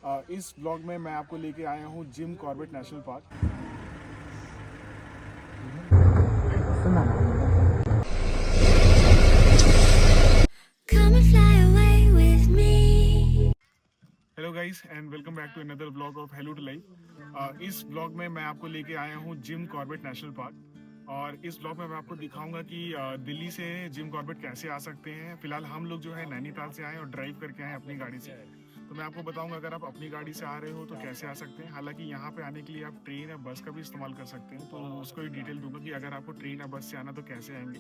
इस ब्लॉग में मैं आपको लेके आया हूँ Jim Corbett national park. Hello guys and welcome back to another blog of hello to life. इस ब्लॉग में मैं आपको लेके आया हूँ जिम कॉर्बेट नेशनल पार्क और इस ब्लॉग में मैं आपको दिखाऊंगा कि दिल्ली से जिम कॉर्बेट कैसे आ सकते हैं। फिलहाल हम लोग जो है नैनीताल से आए और ड्राइव करके आए अपनी गाड़ी से, तो मैं आपको बताऊंगा अगर आप अपनी गाड़ी से आ रहे हो तो कैसे आ सकते हैं। हालांकि यहाँ पे आने के लिए आप ट्रेन या बस का भी इस्तेमाल कर सकते हैं, तो उसको ही डिटेल दूंगा कि अगर आपको ट्रेन या बस से आना तो कैसे आएंगे।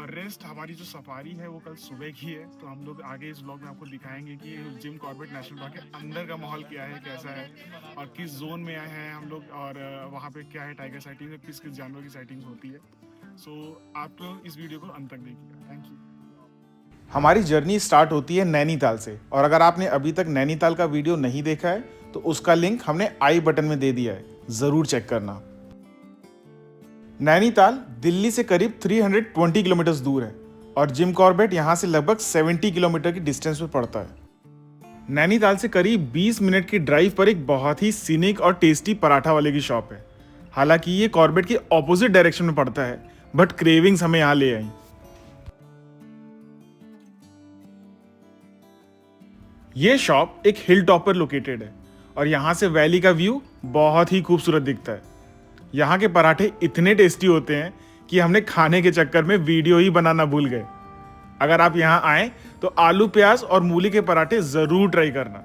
रेस्ट हमारी जो सफारी है वो कल सुबह की है, तो हम लोग आगे इस ब्लॉग में आपको दिखाएंगे कि जिम कॉर्बेट नेशनल पार्क के अंदर का माहौल क्या है, कैसा है और किस जोन में आए हैं हम लोग और वहाँ पे क्या है टाइगर साइटिंग, किस किस जानवर की साइटिंग होती है। सो आप लोग इस वीडियो को अंत तक देखिएगा। Thank you. हमारी जर्नी स्टार्ट होती है नैनीताल से, और अगर आपने अभी तक नैनीताल का वीडियो नहीं देखा है तो उसका लिंक हमने आई बटन में दे दिया है, ज़रूर चेक करना। नैनीताल दिल्ली से करीब 320 किलोमीटर दूर है और जिम कॉर्बेट यहाँ से लगभग 70 किलोमीटर की डिस्टेंस में पड़ता है। नैनीताल से करीब 20 मिनट की ड्राइव पर एक बहुत ही सीनिक और टेस्टी पराठा वाले की शॉप है। हालांकि ये कॉर्बेट के ऑपोजिट डायरेक्शन में पड़ता है, बट क्रेविंग्स हमें यहाँ ले आई। ये शॉप एक हिल टॉप पर लोकेटेड है और यहाँ से वैली का व्यू बहुत ही खूबसूरत दिखता है। यहाँ के पराठे इतने टेस्टी होते हैं कि हमने खाने के चक्कर में वीडियो ही बनाना भूल गए। अगर आप यहाँ आए तो आलू प्याज और मूली के पराठे जरूर ट्राई करना।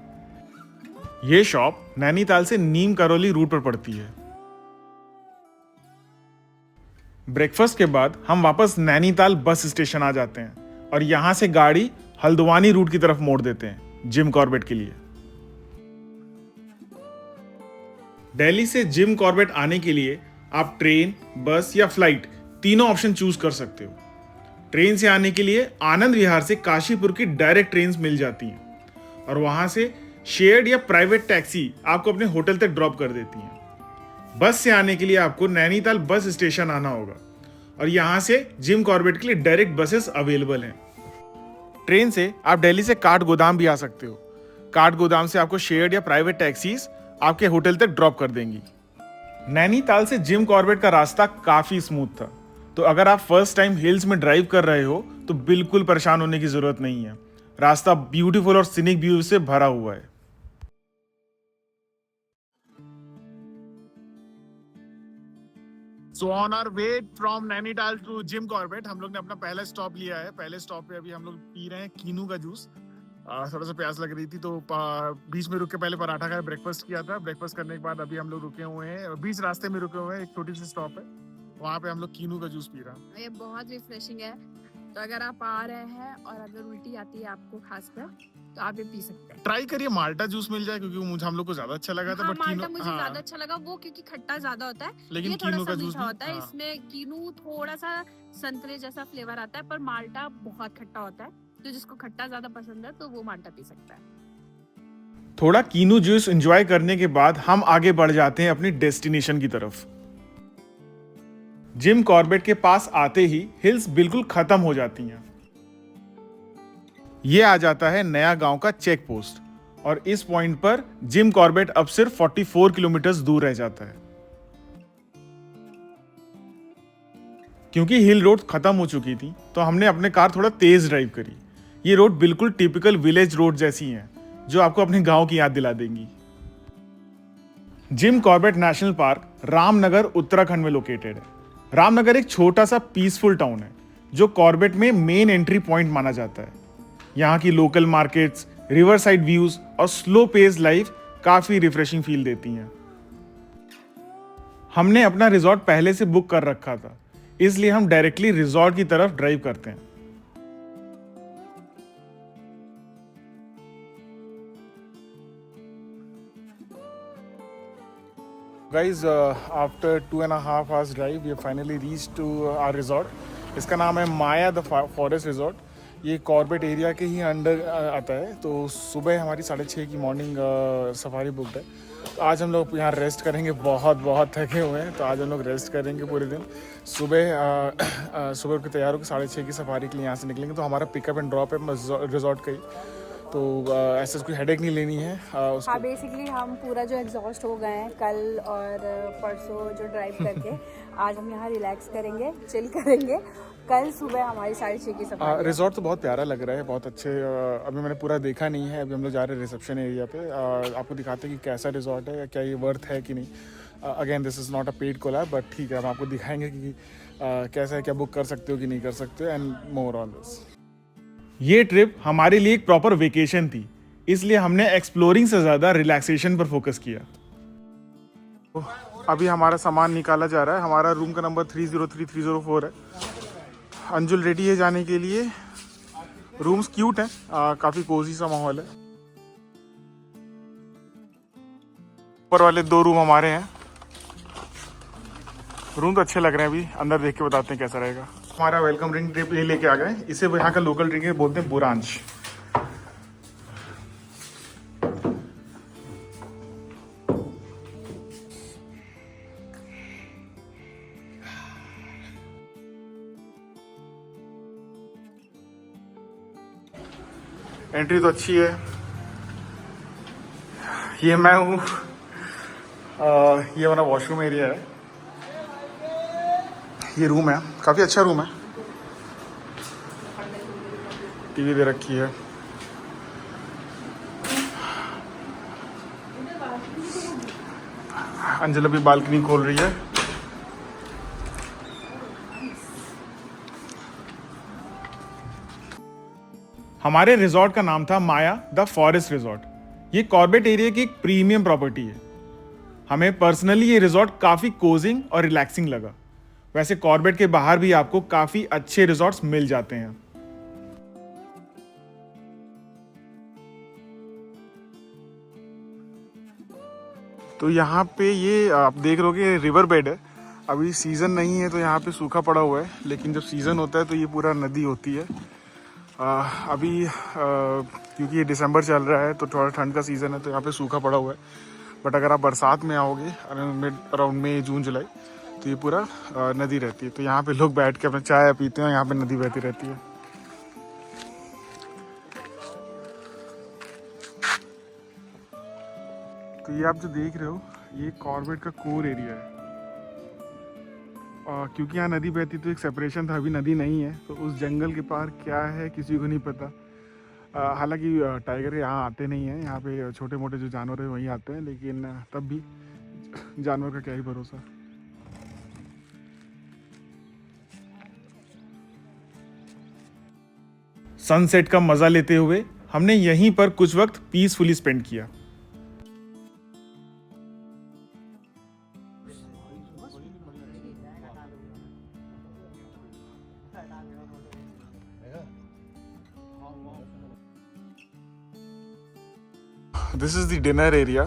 ये शॉप नैनीताल से नीम करौली रूट पर पड़ती है। ब्रेकफास्ट के बाद हम वापस नैनीताल बस स्टेशन आ जाते हैं और यहाँ से गाड़ी हल्द्वानी रूट की तरफ मोड़ देते हैं जिम कॉर्बेट के लिए। दिल्ली से जिम कॉर्बेट आने के लिए आप ट्रेन, बस या फ्लाइट तीनों ऑप्शन चूज कर सकते हो। ट्रेन से आने के लिए आनंद विहार से काशीपुर की डायरेक्ट ट्रेन मिल जाती हैं और वहां से शेयर्ड या प्राइवेट टैक्सी आपको अपने होटल तक ड्रॉप कर देती हैं। बस से आने के लिए आपको नैनीताल बस स्टेशन आना होगा और यहाँ से जिम कॉर्बेट के लिए डायरेक्ट बसेस अवेलेबल हैं। ट्रेन से आप दिल्ली से काठ गोदाम भी आ सकते हो। काठ गोदाम से आपको शेयर्ड या प्राइवेट टैक्सीज आपके होटल तक ड्रॉप कर देंगी। नैनीताल से जिम कॉर्बेट का रास्ता काफी स्मूथ था, तो अगर आप फर्स्ट टाइम हिल्स में ड्राइव कर रहे हो तो बिल्कुल परेशान होने की जरूरत नहीं है। रास्ता ब्यूटीफुल और सीनिक व्यू से भरा हुआ है। So on our way from Nainital to Jim Corbett हम लोग ने अपना पहला स्टॉप लिया है। पहले स्टॉप पे अभी हम लोग पी रहे हैं कीनू का जूस। थोड़ा सा प्यास लग रही थी तो बीच में रुक के पहले पराठा खाया, ब्रेकफास्ट किया था। ब्रेकफास्ट करने के बाद अभी हम लोग रुके हुए हैं, बीच रास्ते में रुके हुए हैं, एक छोटी सी स्टॉप है, वहाँ पे हम लोग कीनू का जूस पी रहा है। ये बहुत रिफ्रेशिंग है, तो अगर आप आ रहे हैं और अगर उल्टी आती है आपको खासकर तो आप ये पी सकते हैं। ट्राई करिए माल्टा जूस मिल जाए, क्योंकि मुझे हम लोग को ज्यादा अच्छा लगा था। हाँ, बट माल्टा मुझे ज्यादा अच्छा लगा वो, क्योंकि खट्टा ज्यादा होता है, लेकिन ये थोड़ा कीनू सा का जूस मीठा होता है। हाँ। इसमें कीनू थोड़ा सा संतरे जैसा फ्लेवर आता है, पर माल्टा बहुत खट्टा होता है, तो जिसको खट्टा ज्यादा पसंद है तो वो माल्टा पी सकता है। थोड़ा कीनू जूस एंजॉय करने के बाद हम आगे बढ़ जाते हैं अपनी डेस्टिनेशन की तरफ। जिम कॉर्बेट के पास आते ही हिल्स बिल्कुल खत्म हो जाती हैं। ये आ जाता है नया गांव का चेक पोस्ट और इस पॉइंट पर जिम कॉर्बेट अब सिर्फ 44 किलोमीटर दूर रह जाता है। क्योंकि हिल रोड खत्म हो चुकी थी तो हमने अपने कार थोड़ा तेज ड्राइव करी। ये रोड बिल्कुल टिपिकल विलेज रोड जैसी हैं, जो आपको अपने गांव की याद दिला देंगी। Gym Corbett national park Ramnagar Uttarakhand में लोकेटेड है। रामनगर एक छोटा सा पीसफुल टाउन है जो कॉर्बेट में मेन एंट्री पॉइंट माना जाता है। यहाँ की local markets, river side views और स्लो पेस लाइफ काफी रिफ्रेशिंग फील देती हैं। हमने अपना रिजॉर्ट पहले से बुक कर रखा था, इसलिए हम डायरेक्टली रिजॉर्ट की तरफ ड्राइव करते हैं। Guys, after 2.5 hours drive, we finally reached to our resort. इसका नाम है माया द फॉरेस्ट रिजॉर्ट। ये कॉर्बेट एरिया के ही अंडर आता है। तो सुबह हमारी 6:30 की मॉर्निंग सफारी बुकड है। तो आज हम लोग यहाँ रेस्ट करेंगे। बहुत थके हुए हैं, तो आज हम लोग रेस्ट करेंगे पूरे दिन। सुबह उठ के तैयार होकर 6:30 की सफारी के लिए यहाँ से निकलेंगे। तो हमारा पिकअप एंड ड्रॉप है रिजॉर्ट का ही। तो ऐसा कोई हेडेक नहीं लेनी है उसको। हाँ, बेसिकली हम पूरा जो एग्जॉस्ट हो गए हैं कल और परसों जो ड्राइव करके आज हम यहाँ रिलैक्स करेंगे, चिल करेंगे। कल सुबह हमारी 6:30 की सफारी है। रिजॉर्ट तो बहुत प्यारा लग रहा है, बहुत अच्छे। अभी मैंने पूरा देखा नहीं है, अभी हम लोग जा रहे हैं रिसेप्शन एरिया पे। आपको दिखाते हैं कि कैसा रिजॉर्ट है, क्या ये वर्थ है कि नहीं। Again this is not a paid collab, but ठीक है, हम आपको दिखाएंगे कि कैसा है, क्या बुक कर सकते हो कि नहीं कर सकते हो, एंड मोर ऑन दिस। ये ट्रिप हमारे लिए एक प्रॉपर वेकेशन थी, इसलिए हमने एक्सप्लोरिंग से ज़्यादा रिलैक्सेशन पर फोकस किया। अभी हमारा सामान निकाला जा रहा है। हमारा रूम का नंबर 303-304 है। अंजुल रेडी है जाने के लिए। रूम्स क्यूट हैं, काफ़ी कोजी सा माहौल है। ऊपर वाले 2 रूम हमारे हैं। रूम तो अच्छे लग रहे हैं, अभी अंदर देख के बताते हैं कैसा रहेगा। हमारा वेलकम ड्रिंक ये लेके आ गए। इसे यहाँ का लोकल ड्रिंक है, बोलते हैं बुरांश। एंट्री तो अच्छी है। ये मैं हूँ, ये हमारा वॉशरूम एरिया है। ये रूम है, काफ़ी अच्छा रूम है। टीवी दे रखी है। अंजल अभी बालकनी खोल रही है। हमारे रिजॉर्ट का नाम था माया द फॉरेस्ट रिजॉर्ट। ये कॉर्बेट एरिया की एक प्रीमियम प्रॉपर्टी है। हमें पर्सनली ये रिजॉर्ट काफ़ी कोजिंग और रिलैक्सिंग लगा। वैसे कॉर्बेट के बाहर भी आपको काफ़ी अच्छे रिजॉर्ट्स मिल जाते हैं। तो यहाँ पे ये आप देख रहे हो कि रिवर बेड है। अभी सीज़न नहीं है तो यहाँ पे सूखा पड़ा हुआ है, लेकिन जब सीज़न होता है तो ये पूरा नदी होती है। अभी क्योंकि ये दिसंबर चल रहा है तो थोड़ा ठंड का सीज़न है, तो यहाँ पे सूखा पड़ा हुआ है। बट अगर आप बरसात में आओगे अराउंड मई जून जुलाई, तो ये पूरा नदी रहती है। तो यहाँ पे लोग बैठ के अपना चाय पीते हैं, यहाँ पे नदी बहती रहती है। तो ये आप जो देख रहे हो, ये कॉर्बेट का कोर एरिया है। क्योंकि यहाँ नदी बहती तो एक सेपरेशन था, अभी नदी नहीं है, तो उस जंगल के पार क्या है किसी को नहीं पता। हालांकि टाइगर यहाँ आते नहीं हैं, यहाँ पे छोटे मोटे जो जानवर हैं वहीं आते हैं, लेकिन तब भी जानवर का क्या ही भरोसा। सनसेट का मजा लेते हुए हमने यहीं पर कुछ वक्त पीसफुली स्पेंड किया। This is the dinner area.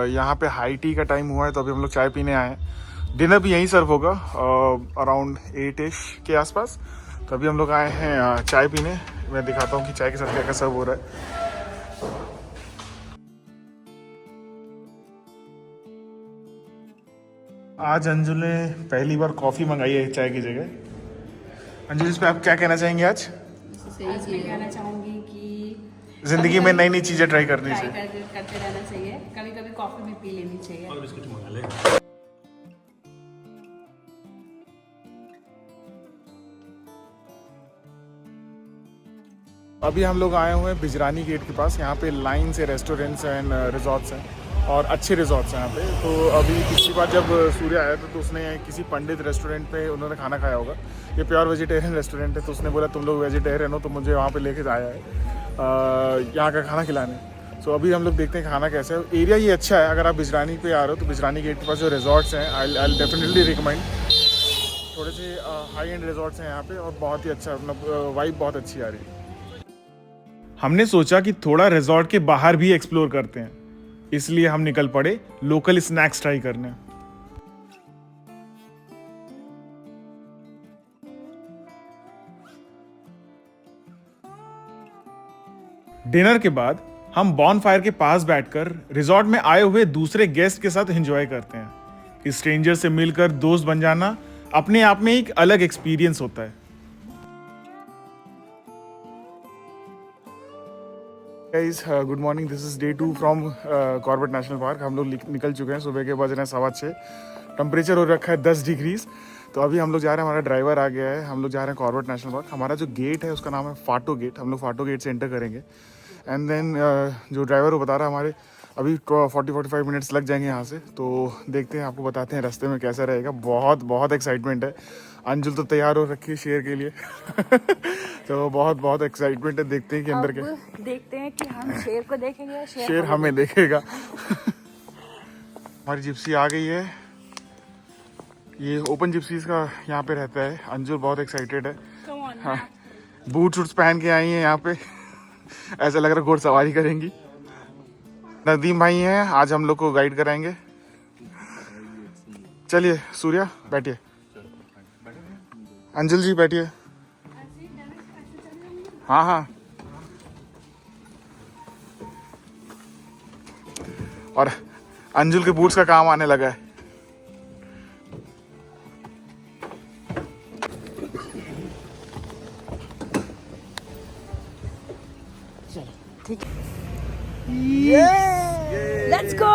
यहाँ पे हाई टी का टाइम हुआ है, तो अभी हम लोग चाय पीने आए हैं। डिनर भी यहीं सर्व होगा अराउंड 8-ish के आसपास। तो अभी हम लोग आए हैं चाय पीने। मैं दिखाता हूँ कि चाय के साथ क्या क्या सर्व हो रहा है। आज अंजुल ने पहली बार कॉफ़ी मंगाई है चाय की जगह। अंजुल, इस पर आप क्या कहना चाहेंगे आज? सही चीज़ कहना चाहूँगी कि जिंदगी में नई नई चीज़ें ट्राई करनी चाहिए, करते रहना चाहिए। कभी कभी कॉफ़ी भी पी लेनी चाहिए। और बिस्किट मंगा ले। अभी हम लोग आए हुए हैं बिजरानी गेट के पास। यहाँ पे लाइन से रेस्टोरेंट्स एंड रिजॉर्ट्स हैं, और अच्छे रिजॉर्ट्स हैं यहाँ पे। तो अभी पिछली बार जब सूर्य आया था तो उसने किसी पंडित रेस्टोरेंट पे उन्होंने खाना खाया होगा। ये प्योर वेजिटेरियन रेस्टोरेंट है, तो उसने बोला तुम लोग वेजिटेरियन हो तो मुझे वहाँ पे लेके आया है यहाँ का खाना खिलाने। सो अभी हम लोग देखते हैं खाना कैसा है। एरिया ये अच्छा है। अगर आप बिजरानी पे आ रहे हो तो बिजरानी गेट के पास जो रिजॉर्ट्स हैं, आई डेफिनेटली रिकमेंड। थोड़े से हाई एंड रिजॉर्ट्स हैं यहाँ पे, और बहुत ही अच्छा, मतलब वाइब बहुत अच्छी आ रही है। हमने सोचा कि थोड़ा रिजॉर्ट के बाहर भी एक्सप्लोर करते हैं, इसलिए हम निकल पड़े लोकल स्नैक्स ट्राई करने। डिनर के बाद हम बॉनफायर के पास बैठकर रिजॉर्ट में आए हुए दूसरे गेस्ट के साथ एंजॉय करते हैं। स्ट्रेंजर से मिलकर दोस्त बन जाना अपने आप में एक अलग एक्सपीरियंस होता है। Guys good morning, this is day 2 from Corbett national park. हम लोग निकल चुके हैं, सुबह के बज रहे हैं 6:15। टेम्परेचर हो रखा है 10 डिग्रीज। तो अभी हम लोग जा रहे हैं, हमारा ड्राइवर आ गया है, हम लोग जा रहे हैं कॉर्बेट नेशनल पार्क। हमारा जो गेट है उसका नाम है फाटो गेट। हम लोग फाटो गेट से एंटर करेंगे एंड देन जो ड्राइवर वो बता रहा है हमारे अभी 40-45 मिनट्स लग जाएंगे यहाँ से। तो देखते हैं, आपको बताते हैं रास्ते में कैसा रहेगा। बहुत बहुत एक्साइटमेंट है। अंजुल तो तैयार हो रखी है शेर के लिए तो बहुत बहुत एक्साइटमेंट है। देखते हैं कि अंदर के अब देखते हैं कि हम शेर को देखेंगे या शेर हमें देखेगा हमारी जिप्सी आ गई है। ये ओपन जिप्सीज का यहाँ पे रहता है। अंजुल बहुत एक्साइटेड है। हाँ, बूट शूट्स पहन के आई हैं यहाँ पे ऐसा लग रहा है घोड़सवारी करेंगी। नदीम भाई हैं, आज हम लोग को गाइड कराएंगे। चलिए सूर्या बैठिए, अंजुल जी बैठिए। हाँ हाँ, और अंजुल के बूट्स का काम आने लगा है। ठीक है, लेट्स गो।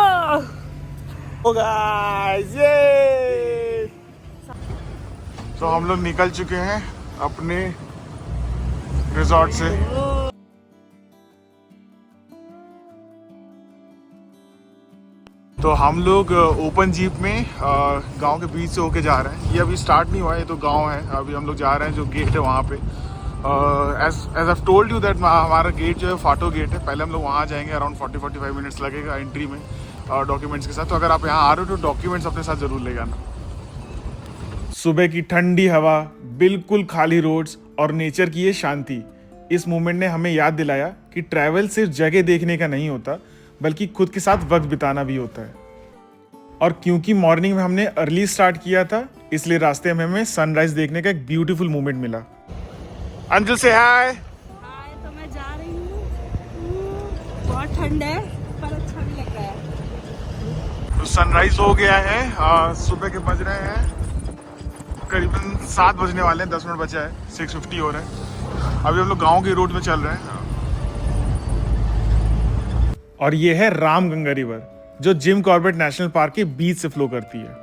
Oh guys, ये तो हम लोग निकल चुके हैं अपने रिजॉर्ट से। तो हम लोग ओपन जीप में गांव के बीच से होके जा रहे हैं। ये अभी स्टार्ट नहीं हुआ है, ये तो गांव है। अभी हम लोग जा रहे हैं, जो गेट है वहाँ पे। As I told you that हमारा गेट जो है फाटो गेट है। पहले हम लोग वहाँ जाएंगे, अराउंड 40-45 मिनट्स लगेगा एंट्री में डॉक्यूमेंट्स के साथ। तो अगर आप यहाँ आ रहे हो तो डॉक्यूमेंट्स अपने साथ जरूर ले जाना। सुबह की ठंडी हवा, बिल्कुल खाली रोड्स और नेचर की ये शांति, इस मोमेंट ने हमें याद दिलाया कि ट्रैवल सिर्फ जगह देखने का नहीं होता, बल्कि खुद के साथ वक्त बिताना भी होता है। और क्योंकि मॉर्निंग में हमने अर्ली स्टार्ट किया था, इसलिए रास्ते में हमें सनराइज देखने का एक ब्यूटीफुल मोमेंट मिला। अंजुल से हाय। हाय, तो मैं जा रही हूँ। बहुत ठंड है पर अच्छा भी लग रहा है। तो सनराइज हो गया है। सुबह के बज रहे हैं करीबन 7 बजने वाले हैं, 10 मिनट बचा है, 6:50 हो रहे हैं। अभी हम लोग गांव की रोड में चल रहे हैं। और ये है रामगंगा रिवर, जो जिम कॉर्बेट नेशनल पार्क के बीच से फ्लो करती है।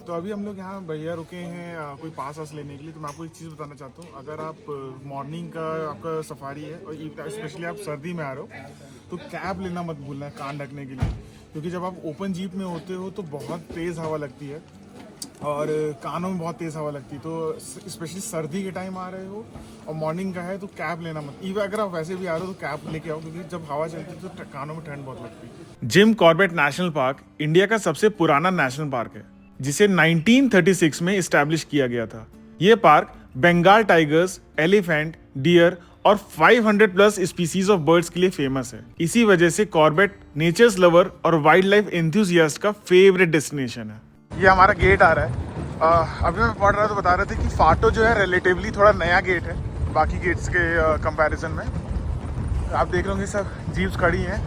तो अभी हम लोग यहाँ भैया रुके हैं कोई पास वास लेने के लिए। तो मैं आपको एक चीज़ बताना चाहता हूँ, अगर आप मॉर्निंग का आपका सफारी है और स्पेशली आप सर्दी में आ रहे हो, तो कैप लेना मत भूलना है कान ढकने के लिए। क्योंकि जब आप ओपन जीप में होते हो तो बहुत तेज़ हवा लगती है और कानों में बहुत तेज़ हवा लगती है। तो स्पेशली सर्दी के टाइम आ रहे हो और मॉर्निंग का है तो कैप लेना मत। इवन अगर आप वैसे भी आ रहे हो तो कैप लेके आओ, क्योंकि जब हवा चलती है तो कानों में ठंड बहुत लगती है। Gym Corbett national park India का सबसे पुराना नेशनल पार्क है, जिसे 1936 में इस्टेब्लिश किया गया था। ये park Bengal tigers, elephant, deer और 500 प्लस स्पीसीज ऑफ बर्ड्स के लिए फेमस है। इसी वजह से कॉर्बेट नेचर्स लवर और वाइल्ड लाइफ एंथुसियास्ट का फेवरेट डेस्टिनेशन है। ये हमारा गेट आ रहा है। अभी मैं पढ़ रहा था, बता रहे थे कि फाटो जो है रिलेटिवली थोड़ा नया गेट है बाकी गेट्स के कंपैरिजन में। आप देख रहे होंगे सब जीप्स खड़ी हैं।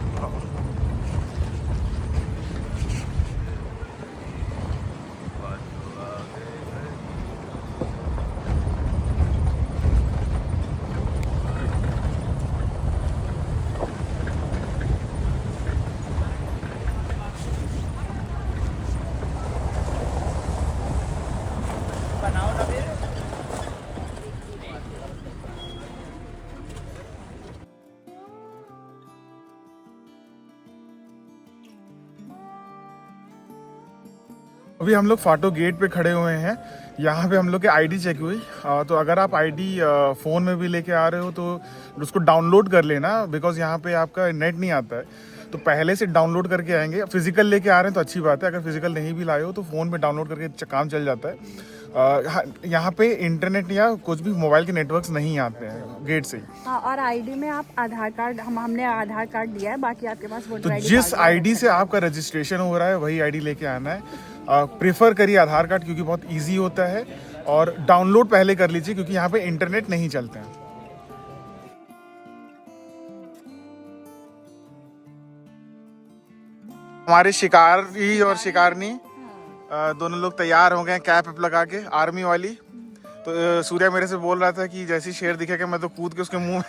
अभी हम लोग फाटो गेट पे खड़े हुए हैं। यहाँ पे हम लोग की आईडी चेक हुई। तो अगर आप आईडी फ़ोन में भी लेके आ रहे हो तो उसको डाउनलोड कर लेना, बिकॉज यहाँ पे आपका नेट नहीं आता है। तो पहले से डाउनलोड करके आएंगे। फिजिकल लेके आ रहे हैं तो अच्छी बात है, अगर फिजिकल नहीं भी लाए हो तो फ़ोन में डाउनलोड करके काम चल जाता है। यहाँ पे इंटरनेट या कुछ भी मोबाइल के नेटवर्क्स नहीं आते हैं गेट से ही। हाँ, और आईडी में आप आधार कार्ड, हमने आधार कार्ड दिया है, बाकी आपके पास वोटर तो आईडी जिस आईडी से आपका रजिस्ट्रेशन हो रहा है वही आईडी लेके आना है। प्रेफर करिए आधार कार्ड, क्योंकि बहुत इजी होता है। और डाउनलोड पहले कर लीजिए, क्योंकि यहाँ पे इंटरनेट नहीं चलते हैं। हमारे शिकारी और शिकारनी दोनों लोग तैयार हो गए कैप वैप लगा के आर्मी वाली। तो सूर्या मेरे से बोल रहा था कि जैसे शेर दिखेगा मैं तो कूद के उसके मुंह में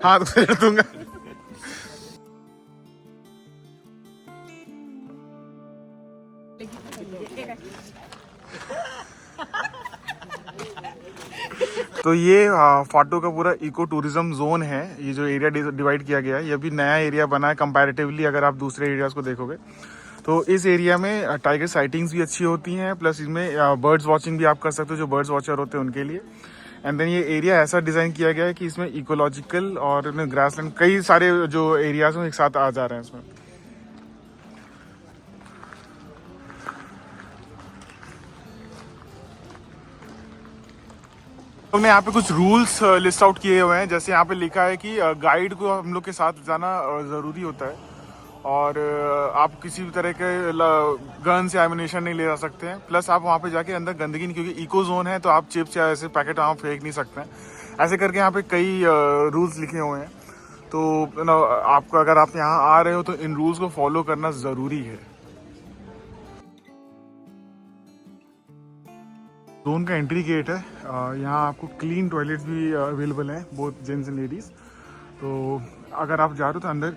हाथ फेर दूंगा। तो ये फाटो का पूरा इको टूरिज्म जोन है। ये जो एरिया डिवाइड किया गया है ये भी नया एरिया बना है कंपैरेटिवली अगर आप दूसरे एरियाज को देखोगे। तो इस एरिया में टाइगर साइटिंग्स भी अच्छी होती हैं, प्लस इसमें बर्ड्स वॉचिंग भी आप कर सकते हो जो बर्ड्स वॉचर होते हैं उनके लिए। एंड देन ये एरिया ऐसा डिज़ाइन किया गया है कि इसमें इकोलॉजिकल और ग्रासलैंड कई सारे जो एरियाज हैं एक साथ आ जा रहे हैं इसमें। हमने यहाँ पे कुछ रूल्स लिस्ट आउट किए हुए हैं। जैसे यहाँ पे लिखा है कि गाइड को हम लोग के साथ जाना ज़रूरी होता है और आप किसी भी तरह के गन से एमिनेशन नहीं ले जा सकते हैं। प्लस आप वहाँ पे जाके अंदर गंदगी नहीं, क्योंकि इको जोन है तो आप चिप्स या ऐसे पैकेट वहाँ फेंक नहीं सकते हैं। ऐसे करके यहाँ पे कई रूल्स लिखे हुए हैं। तो आपको अगर आप यहाँ आ रहे हो तो इन रूल्स को फॉलो करना ज़रूरी है। जोन का एंट्री गेट है। यहाँ आपको क्लीन टॉयलेट्स भी अवेलेबल हैं बोथ जेंट्स एंड लेडीज़। तो अगर आप जा रहे हो तो अंदर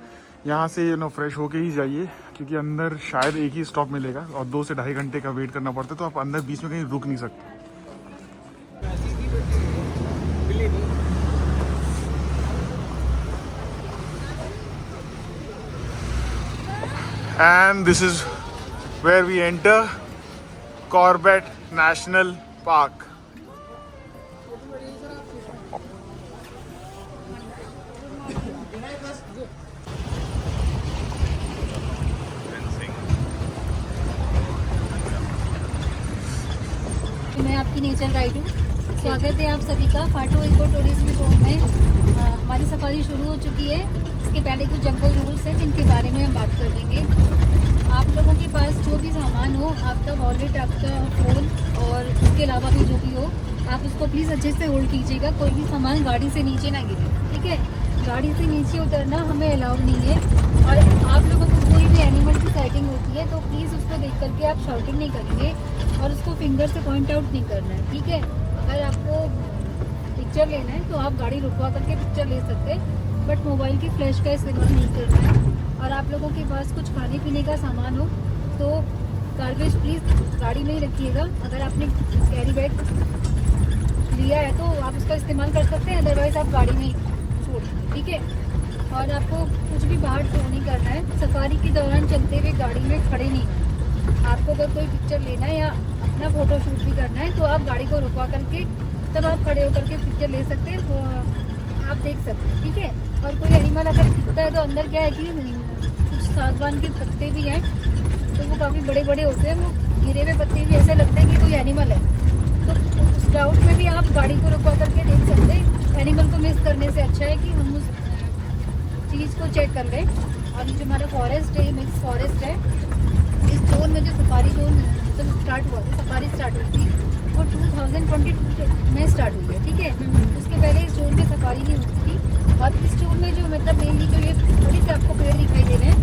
यहाँ से फ्रेश होके ही जाइए, क्योंकि अंदर शायद एक ही स्टॉप मिलेगा और 2 से ढाई घंटे का वेट करना पड़ता है। तो आप अंदर बीच में कहीं रुक नहीं सकते। And this is where we enter Corbett national park. मैं आपकी नेचर गाइड हूँ। स्वागत है आप सभी का फाटो इको टूरिज्म जोन में। हमारी सफारी शुरू हो चुकी है। इसके पहले कुछ जंगल रूल्स हैं जिनके बारे में हम बात कर देंगे। आप लोगों के पास जो भी सामान हो, आपका वॉलेट, आपका फ़ोन और उसके अलावा भी जो भी हो, आप उसको प्लीज़ अच्छे से होल्ड कीजिएगा। कोई भी सामान गाड़ी से नीचे ना गिरे, ठीक है। गाड़ी से नीचे उतरना हमें अलाउड नहीं है। और आप लोगों को कोई भी एनिमल की साइटिंग होती है तो प्लीज़ उसको देख करके आप शॉटिंग नहीं करेंगे और उसको फिंगर से पॉइंट आउट नहीं करना है, ठीक है। अगर आपको पिक्चर लेना है तो आप गाड़ी रुकवा करके पिक्चर ले सकते हैं, बट मोबाइल की फ्लैश का इस्तेमाल नहीं करना है। और आप लोगों के पास कुछ खाने पीने का सामान हो तो गार्बेज प्लीज़ गाड़ी में ही रखिएगा। अगर आपने कैरी बैग लिया है तो आप उसका इस्तेमाल कर सकते हैं, अदरवाइज़ आप गाड़ी में ही छोड़, ठीक है। और आपको कुछ भी बाहर थ्रो नहीं करना है। सफारी के दौरान चलते हुए गाड़ी में खड़े नहीं। आपको अगर कोई पिक्चर लेना है या अपना फोटो शूट भी करना है तो आप गाड़ी को रुकवा करके तब आप खड़े होकर के पिक्चर ले सकते हैं, तो आप देख सकते हैं, ठीक है। और कोई एनिमल अगर दिखता है तो अंदर क्या है कि कुछ सागवान के पत्ते भी हैं तो वो काफ़ी बड़े बड़े होते हैं, वो गिरे हुए पत्ते भी ऐसे लगते हैं कि कोई एनिमल है। तो उस डाउट में भी आप गाड़ी को रुकवा करके देख सकते हैं। एनिमल को मिस करने से अच्छा है कि हम उस चीज़ को चेक कर लें। और ये जो हमारा फॉरेस्ट है, मिक्स फॉरेस्ट है। इस जोन में जो सफारी जोन जब स्टार्ट हुआ था, सफारी स्टार्ट हुई थी वो 2022 में स्टार्ट हुई है, ठीक है। उसके पहले इस जोन में सफारी नहीं होती थी। और इस जोन में जो मतलब मेनली जो ये थोड़ी से आपको पेड़ दिखाई दे रहे हैं,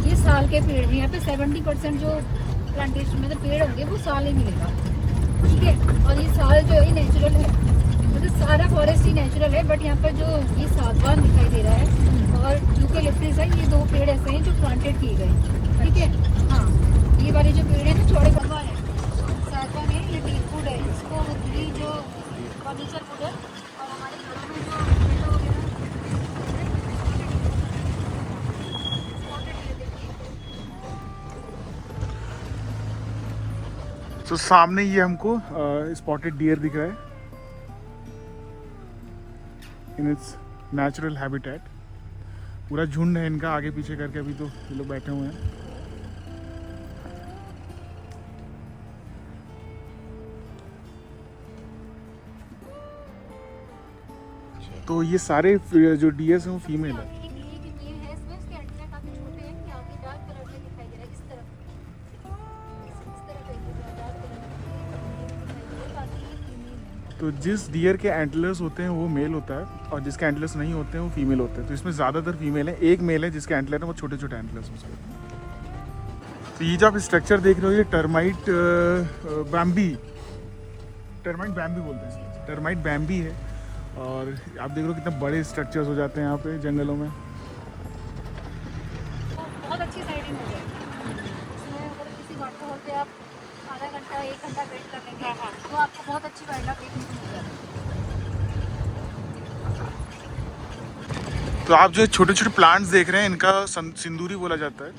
ये साल के पेड़ हैं। यहाँ पे 70% जो प्लांटेशन मतलब पेड़ होंगे वो साल ही मिलेगा, ठीक है। और ये साल जो है नेचुरल है, मतलब सारा फॉरेस्ट ही नेचुरल है, बट यहाँ पर जो ये सागवान दिखाई दे रहा है और यूकेलिप्टस है, ये 2 पेड़ ऐसे हैं जो प्लांटेड किए गए, ठीक है। हाँ, ये वाले जो पेड़ हैं ना चौड़े भगवान है, सागवान है, ये टीक वुड है, इसको ये जो फर्नीचर वुड है। और हमारे घरों में जो विंडो वगैरह तो सामने ये हमको स्पॉटेड डियर दिख रहा है इन इट्स नेचुरल हैबिटेट। पूरा झुंड है इनका आगे पीछे करके, अभी तो ये लोग बैठे हुए हैं। तो ये सारे जो डियर्स हैं वो फीमेल है। तो जिस डियर के एंटलर्स होते हैं वो मेल होता है और जिसके एंटलर्स नहीं होते हैं वो फीमेल होते हैं। तो इसमें ज़्यादातर फीमेल है, एक मेल है जिसके एंटलर है वो छोटे छोटे एंटलर्स हैं उसके। तो ये जो आप स्ट्रक्चर देख रहे हो ये टर्माइट बैम्बी बोलते हैं इसको, टर्माइट बैम्बी है। और आप देख रहे हो कितने बड़े स्ट्रक्चर्स हो जाते हैं यहाँ पे जंगलों में। बहुत अच्छी साइडिंग हो जाएगी इसमें। अगर किसी वाटरफॉल पे आप आधा घंटा 1 घंटा वेट करेंगे तो आपको बहुत अच्छी वाइल्ड लाइफ देखने को मिल जाएगी। तो आप जो छोटे छोटे प्लांट्स देख रहे हैं इनका सिंदूरी बोला जाता है।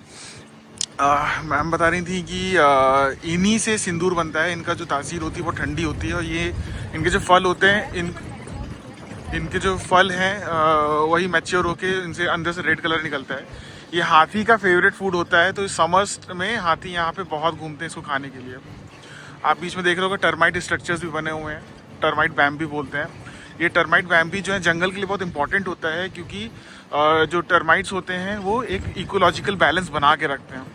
मैम बता रही थी कि इन्हीं से सिंदूर बनता है। इनका जो तासीर होती है वो ठंडी होती है और ये इनके जो फल होते हैं इनके जो फल हैं वही मैच्योर होके इनसे अंदर से रेड कलर निकलता है। ये हाथी का फेवरेट फूड होता है, तो समर्स में हाथी यहाँ पे बहुत घूमते हैं इसको खाने के लिए। आप बीच में देख रहे हो टर्माइट स्ट्रक्चर्स भी बने हुए हैं, टर्माइट बैम्बी बोलते हैं। ये टर्माइट बैम्बी जो है जंगल के लिए बहुत इंपॉर्टेंट होता है क्योंकि जो टर्माइट्स होते हैं वो एक इकोलॉजिकल बैलेंस बना के रखते हैं।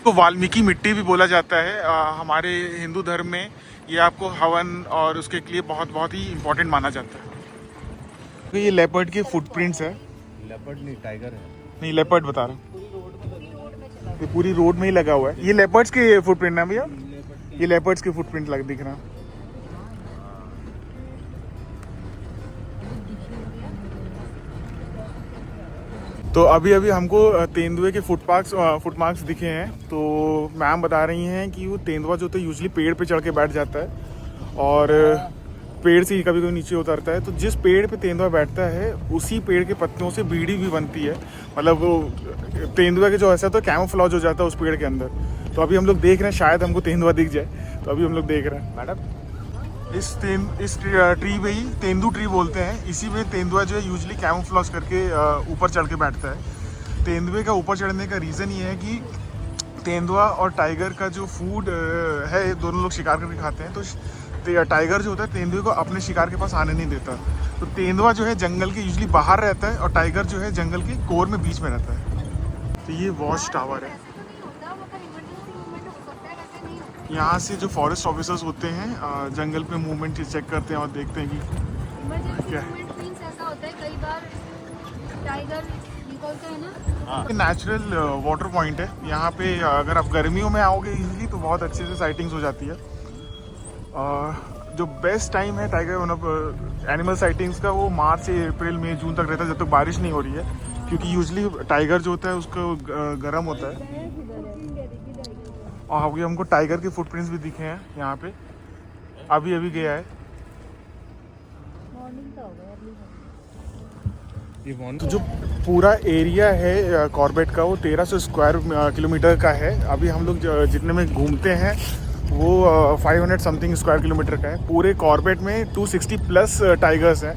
तो वाल्मीकि मिट्टी भी बोला जाता है हमारे हिंदू धर्म में। ये आपको हवन और उसके लिए बहुत ही इम्पोर्टेंट माना जाता है। तो ये लेपर्ड के फुटप्रिंट्स है। लेपर्ड नहीं, टाइगर है। नहीं, लेपर्ड बता रहा हूँ, ये पूरी रोड में ही लगा हुआ है। ये लेपर्ड्स के फुटप्रिंट है भैया, ये लेपर्ड्स के फुटप्रिंट लग दिख रहा है। तो अभी हमको तेंदुए के फुटमार्क्स दिखे हैं। तो मैम बता रही हैं कि वो तेंदुआ जो तो यूजुअली पेड़ पे चढ़ के बैठ जाता है और पेड़ से ही कभी कभी नीचे उतरता है। तो जिस पेड़ पे तेंदुआ बैठता है उसी पेड़ के पत्तियों से बीड़ी भी बनती है। मतलब वो तेंदुआ के जो ऐसा तो कैमोफ्लेज हो जाता है उस पेड़ के अंदर। तो अभी हम लोग देख रहे हैं, शायद हमको तेंदुआ दिख जाए, तो अभी हम लोग देख रहे हैं। मैडम इस ट्री में ही तेंदू ट्री बोलते हैं, इसी में तेंदुआ जो है यूजुअली कैमोफ्लेज करके ऊपर चढ़ के बैठता है। तेंदुए का ऊपर चढ़ने का रीज़न ये है कि तेंदुआ और टाइगर का जो फूड है दोनों लोग शिकार करके खाते हैं। तो टाइगर जो होता है तेंदुए को अपने शिकार के पास आने नहीं देता। तो तेंदुआ जो है जंगल के यूजुअली बाहर रहता है और टाइगर जो है जंगल के कोर में बीच में रहता है। तो ये वॉच टावर है। यहाँ से जो फॉरेस्ट ऑफिसर्स होते हैं जंगल पे मूवमेंट चेक करते हैं और देखते हैं कि क्या है। ऐसा होता है कई बार टाइगर निकलते हैं ना। नेचुरल वाटर पॉइंट है यहाँ पे। अगर आप गर्मियों में आओगे इजीली तो बहुत अच्छे से साइटिंग्स हो जाती है। जो बेस्ट टाइम है टाइगर मतलब एनिमल साइटिंग्स का वो मार्च से अप्रैल मई जून तक रहता है, जब तक बारिश नहीं हो रही है। क्योंकि यूजुअली टाइगर जो होता है उसको गर्म होता है। और अभी हमको टाइगर के फुटप्रिंट्स भी दिखे हैं यहाँ पे। अभी गया है। तो जो पूरा एरिया है कॉर्बेट का वो 1300 स्क्वायर किलोमीटर का है। अभी हम लोग जितने में घूमते हैं वो 500 समथिंग स्क्वायर किलोमीटर का है। पूरे कॉर्बेट में 260 प्लस टाइगर्स हैं।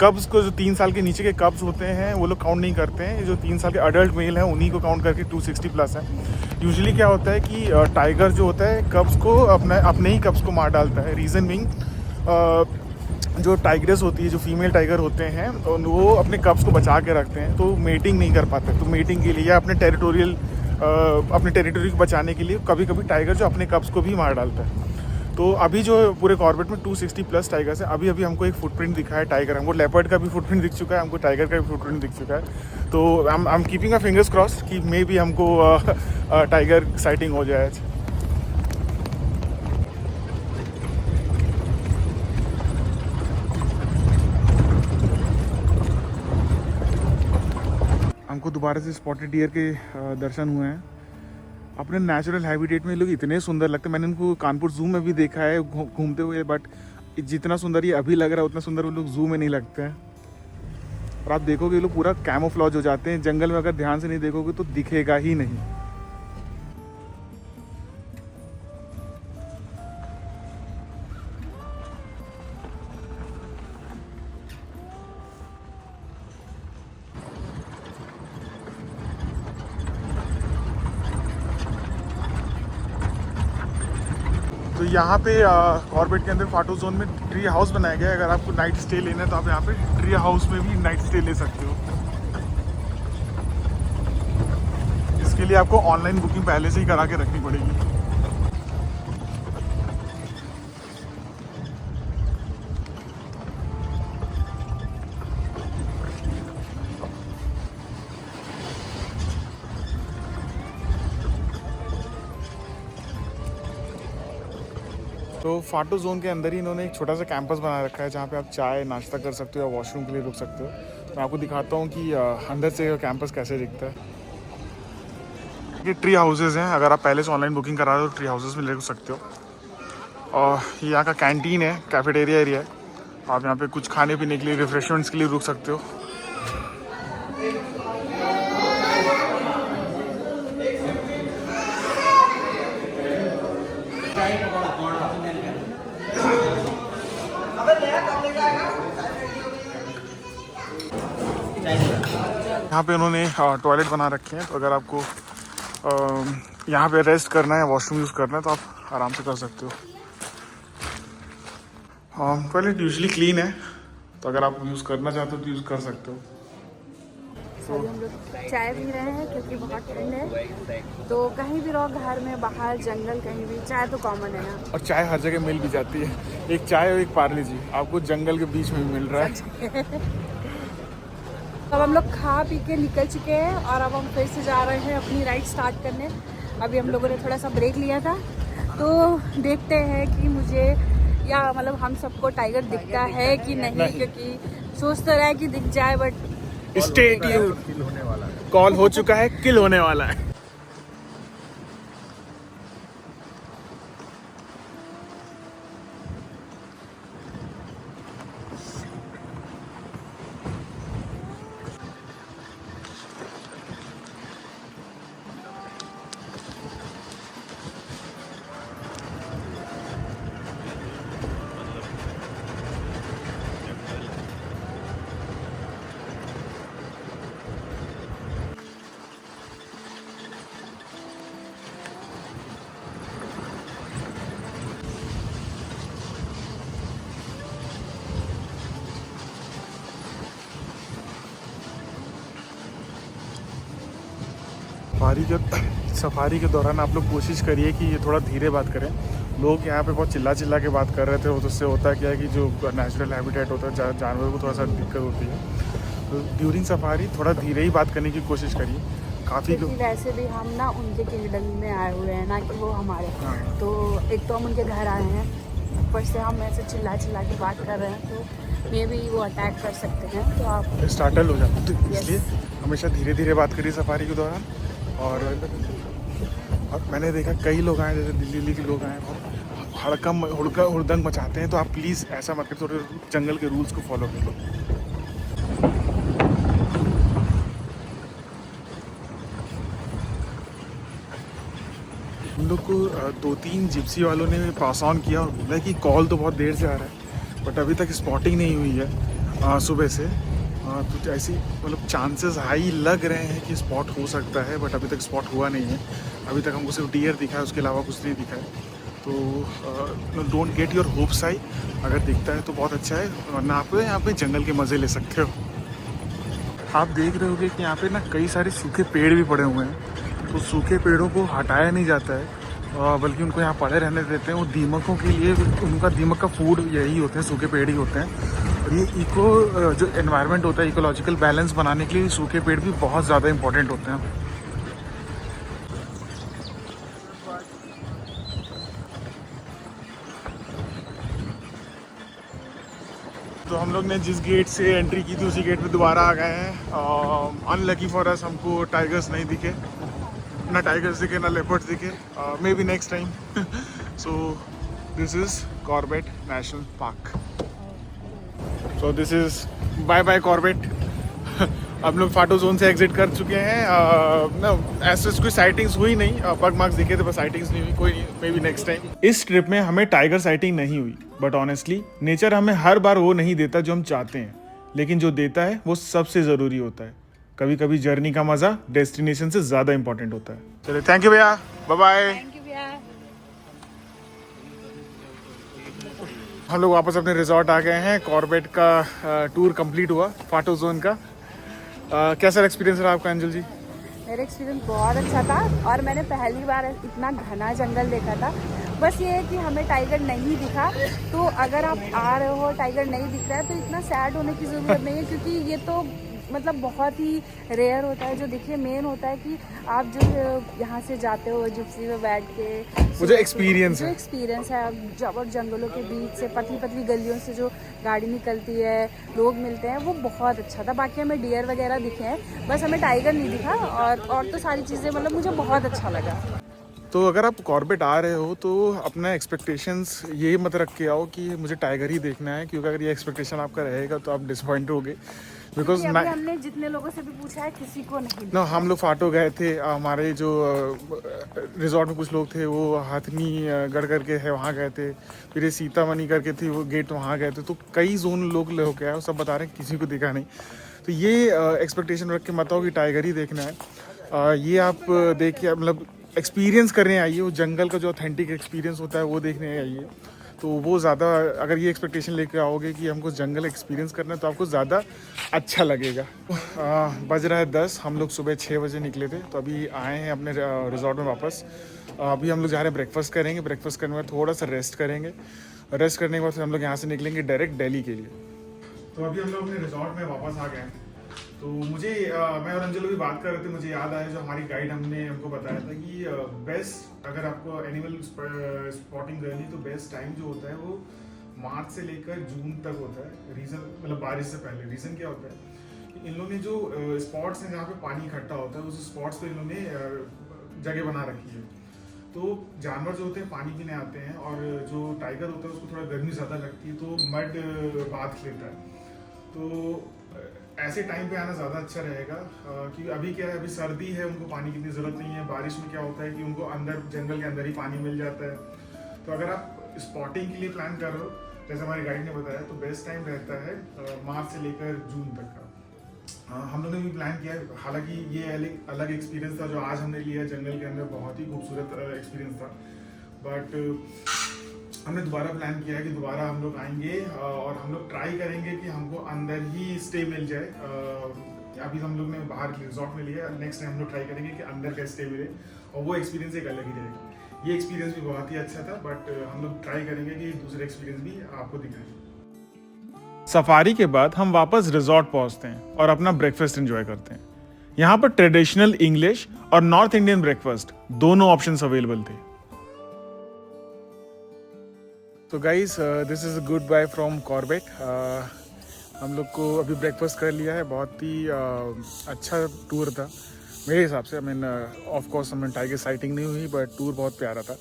कब्स को जो 3 साल के नीचे के कब्स होते हैं वो लोग काउंट नहीं करते हैं। जो 3 साल के अडल्ट मेल हैं उन्हीं को काउंट करके 260 प्लस है। यूजुअली क्या होता है कि टाइगर जो होता है कब्स को अपने ही कब्स को मार डालता है। रीज़न बीइंग जो टाइग्रेस होती है, जो फीमेल टाइगर होते हैं वो अपने कब्स को बचा के रखते हैं, तो मेटिंग नहीं कर पाते। तो मेटिंग के लिए या अपने टेरिटरी को बचाने के लिए कभी कभी टाइगर जो अपने कब्स को भी मार डालता है। तो अभी जो पूरे कॉर्बेट में 260 प्लस टाइगर्स है। अभी हमको एक फुटप्रिंट दिखा है टाइगर। हमको लेपर्ड का भी फुटप्रिंट दिख चुका है, हमको टाइगर का भी फुटप्रिंट दिख चुका है। तो I am keeping a fingers crossed कि मे बी हमको टाइगर साइटिंग हो जाए। हमको दोबारा से स्पॉटेड डियर के दर्शन हुए हैं। अपने नेचुरल हैबिटेट में लोग इतने सुंदर लगते हैं। मैंने उनको कानपुर जू में भी देखा है घूमते हुए, बट जितना सुंदर ये अभी लग रहा है उतना सुंदर वो लोग जू में नहीं लगते हैं। और आप देखोगे ये लोग पूरा कैमोफ्लेज हो जाते हैं। जंगल में अगर ध्यान से नहीं देखोगे तो दिखेगा ही नहीं। तो यहाँ पे कॉर्बेट के अंदर फाटो जोन में ट्री हाउस बनाया गया है। अगर आपको नाइट स्टे लेना है तो आप यहाँ पे ट्री हाउस में भी नाइट स्टे ले सकते हो। इसके लिए आपको ऑनलाइन बुकिंग पहले से ही करा के रखनी पड़ेगी। तो फाटो जोन के अंदर ही इन्होंने एक छोटा सा कैंपस बना रखा है जहाँ पे आप चाय नाश्ता कर सकते हो या वॉशरूम के लिए रुक सकते हो। मैं आपको दिखाता हूँ कि अंदर से कैंपस कैसे दिखता है। ये ट्री हाउसेज हैं, अगर आप पहले से ऑनलाइन बुकिंग करा दो तो ट्री हाउसेज में ले सकते हो। और ये यहाँ का कैंटीन है, कैफेटेरिया एरिया है, आप यहाँ पे कुछ खाने पीने के लिए रिफ्रेशमेंट्स के लिए रुक सकते हो। यहाँ पे उन्होंने टॉयलेट बना रखे हैं, तो अगर आपको यहाँ पे रेस्ट करना है, वॉशरूम यूज़ करना है तो आप आराम से कर सकते हो। टॉयलेट यूजुअली क्लीन है, तो अगर आप यूज़ करना चाहते हो तो यूज़ कर सकते हो। अभी हम लोग चाय पी रहे हैं क्योंकि बहुत ठंड है। तो कहीं भी रहो, घर में, बाहर, जंगल, कहीं भी चाय तो कॉमन है यहाँ। और चाय हर जगह मिल भी जाती है। एक चाय और एक पार्ले जी आपको जंगल के बीच में मिल रहा है। अब हम लोग खा पी के निकल चुके हैं और अब हम फिर से जा रहे हैं अपनी राइड स्टार्ट करने। अभी हम लोगों ने थोड़ा सा ब्रेक लिया था, तो देखते हैं कि मुझे या मतलब हम सबको टाइगर दिखता है कि नहीं। क्योंकि सोच तो रहा है कि दिख जाए, बट स्टे ट्यून्ड, कॉल हो चुका है, किल होने वाला है। सफारी के दौरान आप लोग कोशिश करिए कि ये थोड़ा धीरे बात करें। लोग यहाँ पे बहुत चिल्ला चिल्ला के बात कर रहे थे, तो उससे होता क्या है कि जो नेचुरल हैबिटेट होता है जानवरों को थोड़ा सा दिक्कत होती है। तो ड्यूरिंग सफारी थोड़ा धीरे ही बात करने की कोशिश करिए। काफ़ी लोग वैसे भी हम ना उनके किंगडम में आए हुए हैं, ना कि वो हमारे। तो एक तो हम उनके घर आए हैं, ऊपर से हम ऐसे चिल्ला चिल्ला के बात कर रहे हैं, तो मे बी वो अटैक कर सकते हैं। तो आप स्टार्टल हो जाते हैं, तो इसलिए हमेशा धीरे धीरे बात करिए सफारी के दौरान। और मैंने देखा कई लोग आए, जैसे दिल्ली के लोग आए, हुड़दंग मचाते हैं। तो आप प्लीज़ ऐसा मत करिए, थोड़े जंगल के रूल्स को फॉलो करो। हम लोग को 2-3 जिप्सी वालों ने पास ऑन किया और बोला कि कॉल तो बहुत देर से आ रहा है, बट अभी तक स्पॉटिंग नहीं हुई है सुबह से। तो ऐसी मतलब चांसेस हाई लग रहे हैं कि स्पॉट हो सकता है, बट अभी तक स्पॉट हुआ नहीं है। अभी तक हमको सिर्फ डियर दिखा है, उसके अलावा कुछ नहीं दिखा है। तो don't get your hopes high, अगर दिखता है तो बहुत अच्छा है, वरना आप यहाँ पे जंगल के मज़े ले सकते हो। आप देख रहे होगे कि यहाँ पे ना कई सारे सूखे पेड़ भी पड़े हुए हैं, तो सूखे पेड़ों को हटाया नहीं जाता है, बल्कि उनको यहाँ पड़े रहने देते हैं। वो दीमकों के लिए, उनका दीमक का फूड यही होते हैं, सूखे पेड़ ही होते हैं। और ये जो एनवायरनमेंट होता है, इकोलॉजिकल बैलेंस बनाने के लिए सूखे पेड़ भी बहुत ज़्यादा इंपॉर्टेंट होते हैं। तो हम लोग ने जिस गेट से एंट्री की थी उसी गेट पे दोबारा आ गए हैं। अनलकी फॉर अस, हमको टाइगर्स नहीं दिखे, ना टाइगर्स दिखे, ना लेपर्ड्स दिखे। Maybe next time. So this is Corbett national park. So this is bye bye Corbett. हम लोग फाटो जोन से एग्जिट कर चुके हैं। ना ऐसे कोई साइटिंग्स हुई नहीं, पग मार्क्स दिखे थे, बस साइटिंग्स नहीं हुई। कोई नहीं, मे बी नेक्स्ट टाइम। इस ट्रिप में हमें टाइगर साइटिंग नहीं हुई, बट ऑनेस्टली नेचर हमें हर बार वो नहीं देता जो हम चाहते हैं, लेकिन जो देता है वो सबसे ज़रूरी होता है। कभी कभी जर्नी का मज़ा डेस्टिनेशन से ज़्यादा इंपॉर्टेंट होता है। चलिए, थैंक यू भैया, बाय बाय। थैंक यू भैया। हम लोग वापस अपने रिजॉर्ट आ गए हैं। कॉर्बेट का टूर कंप्लीट हुआ, फाटो जोन का। कैसा एक्सपीरियंस रहा आपका अंजल जी? मेरा एक्सपीरियंस बहुत अच्छा था, और मैंने पहली बार इतना घना जंगल देखा था। बस ये है कि हमें टाइगर नहीं दिखा, तो अगर आप आ रहे हो टाइगर नहीं दिख रहा है तो इतना सैड होने की ज़रूरत नहीं है, क्योंकि ये तो मतलब बहुत ही रेयर होता है जो देखिए। मेन होता है कि आप जो यहाँ से जाते हो जिप्सी में बैठ के, वो जो एक्सपीरियंस है, आप जब और जंगलों के बीच से पतली पतली गलियों से जो गाड़ी निकलती है, लोग मिलते हैं, वो बहुत अच्छा था। बाकी हमें डियर वगैरह दिखे हैं, बस हमें टाइगर नहीं दिखा, और तो सारी चीज़ें मतलब मुझे बहुत अच्छा लगा। तो अगर आप कॉर्बेट आ रहे हो तो अपना एक्सपेक्टेशंस ये मत रख के आओ कि मुझे टाइगर ही देखना है, क्योंकि अगर ये एक्सपेक्टेशन आपका रहेगा तो आप डिसअपॉइंट होगे। बिकॉज हमने जितने लोगों से भी पूछा है, किसी को नहीं। ना हम लोग फाटो गए थे, हमारे जो रिजॉर्ट में कुछ लोग थे वो हथनी गढ़ करके है वहाँ गए थे, फिर ये सीतामढ़ी करके थी वो गेट वहाँ गए थे। तो कई जोन लोग के आए, सब बता रहे हैं किसी को दिखा नहीं। तो ये एक्सपेक्टेशन रख के मत आओ कि टाइगर ही देखना है। ये आप देखिए, मतलब एक्सपीरियंस करने आइए, वो जंगल का जो ऑथेंटिक एक्सपीरियंस होता है वो देखने आइए। तो वो ज़्यादा, अगर ये एक्सपेक्टेशन लेके आओगे कि हमको जंगल एक्सपीरियंस करना है तो आपको ज़्यादा अच्छा लगेगा। बज रहा है 10, हम लोग सुबह 6 बजे निकले थे, तो अभी आए हैं अपने रिजॉर्ट में वापस। अभी हम लोग जा रहे हैं ब्रेकफास्ट करेंगे, ब्रेकफास्ट करने के बाद थोड़ा सा रेस्ट करेंगे, रेस्ट करने के बाद फिर हम लोग यहाँ से निकलेंगे डायरेक्ट दिल्ली के लिए। तो अभी हम लोग अपने रिजॉर्ट में वापस आ गए हैं। तो मुझे मैं और अंजलि भी बात कर रहे थे, मुझे याद आया जो हमारी गाइड हमने हमको बताया था कि बेस्ट, अगर आपको एनिमल स्पॉटिंग करनी तो बेस्ट टाइम जो होता है वो मार्च से लेकर जून तक होता है। रीज़न मतलब बारिश से पहले। रीज़न क्या होता है कि इन लोगों ने जो स्पॉट्स हैं जहाँ पे पानी इकट्ठा होता है, उस स्पॉट्स पे इन्होंने जगह बना रखी है। तो जानवर जो होते हैं पानी पीने आते हैं, और जो टाइगर होता है उसको थोड़ा गर्मी ज़्यादा लगती है तो मड बाथ लेता है। तो ऐसे टाइम पे आना ज़्यादा अच्छा रहेगा, क्योंकि अभी क्या है, अभी सर्दी है, उनको पानी की इतनी ज़रूरत नहीं है। बारिश में क्या होता है कि उनको अंदर जंगल के अंदर ही पानी मिल जाता है। तो अगर आप स्पॉटिंग के लिए प्लान कर रहे हो, जैसे हमारी गाइड ने बताया, तो बेस्ट टाइम रहता है मार्च से लेकर जून तक का। हम लोगों ने भी प्लान किया है, हालांकि ये अलग एक्सपीरियंस था जो आज हमने लिया जंगल के अंदर, बहुत ही खूबसूरत एक्सपीरियंस था। बट हमने दोबारा प्लान किया है कि दोबारा हम लोग आएंगे और हम लोग ट्राई करेंगे कि हमको अंदर ही स्टे मिल जाए। अभी हम लोग ने बाहर रिजॉर्ट में लिया, नेक्स्ट टाइम हम लोग ट्राई करेंगे कि अंदर का स्टे मिले, और वो एक्सपीरियंस एक अलग ही रहेगा। ये एक्सपीरियंस भी बहुत ही अच्छा था, बट हम लोग ट्राई करेंगे कि दूसरे एक्सपीरियंस भी आपको दिखाएं। सफारी के बाद हम वापस रिजॉर्ट पहुंचते हैं और अपना ब्रेकफास्ट एंजॉय करते हैं। यहाँ पर ट्रेडिशनल इंग्लिश और नॉर्थ इंडियन ब्रेकफास्ट दोनों ऑप्शंस अवेलेबल थे। तो guys, this is goodbye from Corbett. हम लोग को अभी ब्रेकफास्ट कर लिया है, बहुत ही अच्छा टूर था मेरे हिसाब से। आई मीन ऑफ कोर्स हमें टाइगर साइटिंग नहीं हुई, बट टूर बहुत प्यारा था।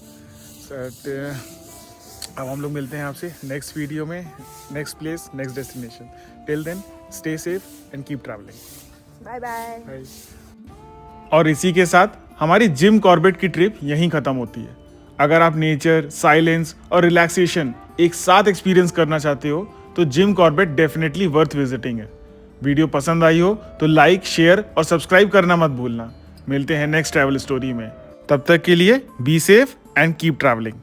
अब हम लोग मिलते हैं आपसे नेक्स्ट वीडियो में, next place, next destination. Till then stay safe and keep travelling. Bye bye. और इसी के साथ हमारी जिम कॉर्बेट की ट्रिप यहीं ख़त्म होती है। अगर आप नेचर, साइलेंस और रिलैक्सेशन एक साथ एक्सपीरियंस करना चाहते हो तो Jim Corbett definitely worth visiting है। वीडियो पसंद आई हो तो लाइक, शेयर और सब्सक्राइब करना मत भूलना। मिलते हैं नेक्स्ट ट्रैवल स्टोरी में, तब तक के लिए be safe and keep travelling.